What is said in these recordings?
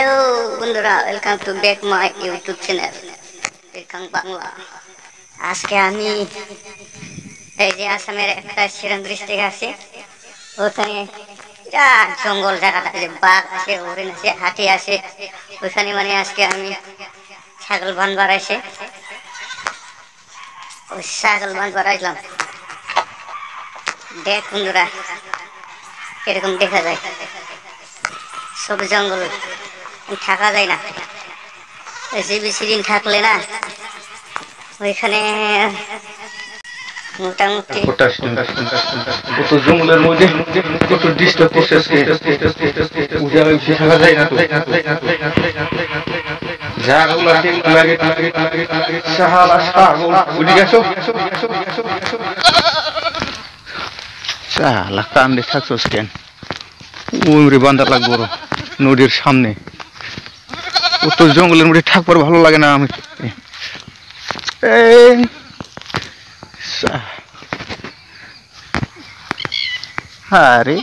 Hello বন্ধুরা, welcome to back my YouTube channel বেকাং বাংলা। আজকে আমি এই যে আসামের একটা সিরান ডিস্ট্রিক্ট আছে, ওখানে জঙ্গল জায়গাটা যে বাঘ আছে, হরিণ আছে, হাতি আছে, ওখানে মানে আজকে আমি ছাগল বানবার আছে, ওই ছাগল বানবার আসলাম। দেখ বন্ধুরা কিরকম দেখা যায়, সব জঙ্গল থাকা যায় না। যে বেশি দিন থাকলে না ওইখানে মোটামুটি কত জঙ্গলের মধ্যে কত ডিস্টার্ব করতেছে, বেশি থাকা যায় না তো। জায়গাগুলো ঠিক লাগে সাহালা ছাগল উঠে গেছো চালা কান্দে থাকছোস কেন? উমরে বান্ধা লাগবো নদীর সামনে। কত জঙ্গলের মধ্যে থাকবার ভালো লাগে না আমি। আরে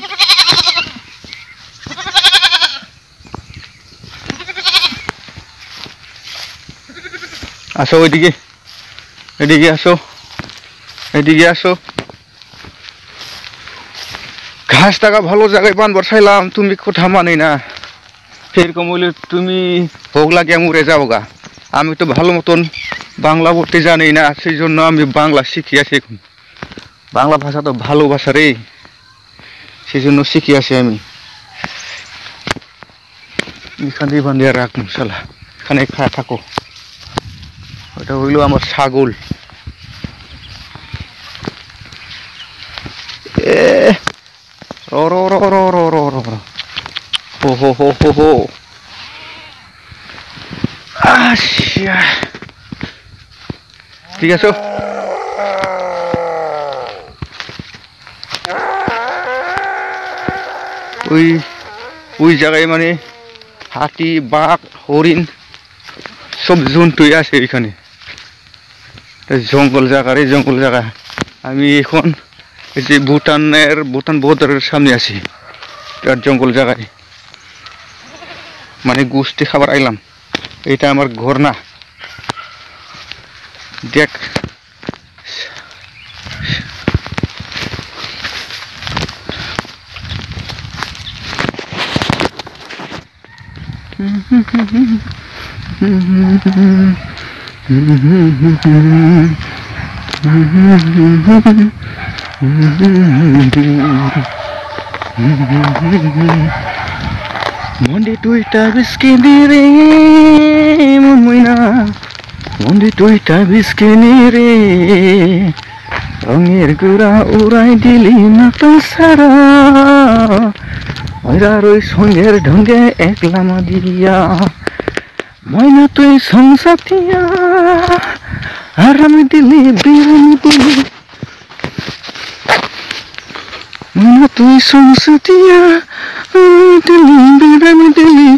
আসো ওইদিকে, এদিকে আসো, এদিকে আসো। ঘাস টাকা ভালো জায়গায় বানবার চাইলাম, তুমি কোথা মানি না। সেরকম হইলে তুমি হোগলা কে উড়ে যাও গা। আমি তো ভালো মতন বাংলা বলতে জানি না, সেই জন্য আমি বাংলা শিখিয়াছি। এখন বাংলা ভাষা তো ভালো ভাষা রে, সেই জন্য শিখিয়াছি আমি। এখানে বান্ধিয়া রাখ মশালা, এখানে খায় থাকো। ওটা হইল আমার ছাগল। ও রো রো রো রো রো রো রো হো হো হো হো হো। আচ্ছা ঠিক আছে। ওই ওই জায়গায় মানে হাতি, বাঘ, হরিণ সব জন্তুই আছে এখানে। জঙ্গল জায়গা রে, জঙ্গল জায়গা। আমি এখন এই যে ভুটান বর্ডারের সামনে আছি, জঙ্গল জায়গায়। মানে গোষ্ঠী খাবার আইলাম, এটা আমার ঘর না। দেখ মন্দি তুইটা বিস্কিনি রে মইনা, মন্দি তুইটা বিস্কিনি রে, রঙের গুড়া উড়াই দিলি না তো সারা, ওইরার ওই সঙ্গের ঢঙ্গে একলামা দিয়া, ময়না তুই সংসাতিয়া আর আমি দিলি বিরানি দিলি, ময়না তুই সংসাতিয়া দিলি বিরানি দিলি।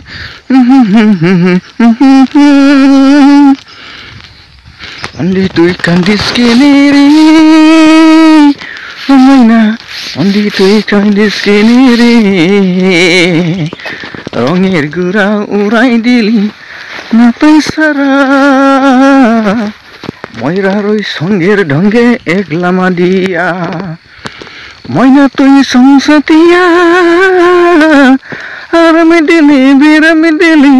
অন্দি তুই কান্দিস কেনে রে ময়না, অন্দি তুই কান্দিস কেনে রে, রঙের গুড়া উড়াই দিলি না পয়সারা, ময়রার ওই সঙ্গের ঢঙ্গে একলামা দিয়া, ময়না তুই সংসাতিয়া আর আমি দিলি বিরামি দিলি,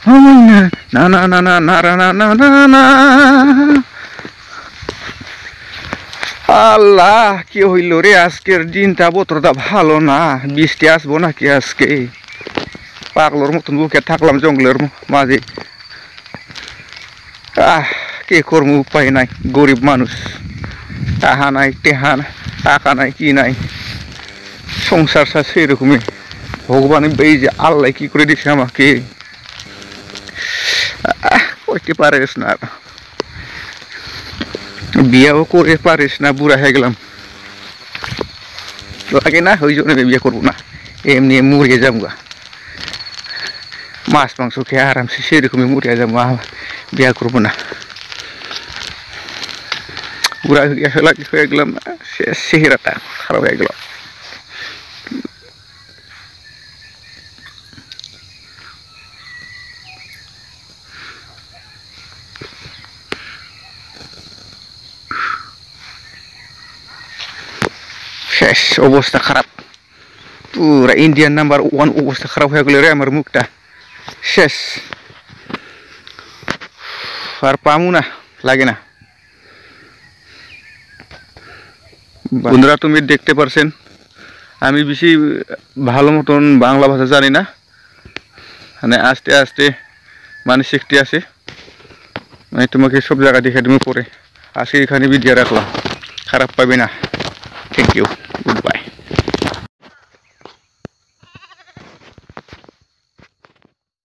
ময়না না না না না না না না না না। আল্লাহ কি হইল রে, আজকের দিনটা বতরটা ভালো না। বৃষ্টি আসবো নাকি আজকে? পাগলোর মতন বুকে থাকলাম জঙ্গলের মাঝে। কে করবো, উপায় নাই। গরিব মানুষ, টাকা নাই, টাকা নাই, কি নাই, সংসার সেরকমই। ভগবান এই যে আল্লাহ কি করে দিছে আমাকে, করতে পারিস না, বিয়েও করে পারিস না, বুড়া হয়ে গেলাম লাগে না, ওই জন্য বিয়ে করবো না, এমনি মরিয়ে যাবো গা। মাছ মাংস খেয়ে আরামসে সেরকমই মরিয়া যাবো, বিয়ে করবো না। বুড়া হয়ে গেলাম, চেহারাটা খারাপ হয়ে গেল। শেষ অবস্থা খারাপ পুরা ইন্ডিয়ান নাম্বার 1 অবস্থা খারাপ হয়ে গেল রে আমার মুখটা শেষ আর পামু না লাগে না বন্ধুরা তুমি দেখতে পারছেন আমি বেশি ভালো মতন বাংলা ভাষা জানি না মানে আস্তে আস্তে মানে শিখতে আছে আমি তোমাকে সব জায়গা দেখে তুমি পরে আজকে এখানে ভিডিও রাখলাম খারাপ পাবে না থ্যাংক ইউ গুড বাই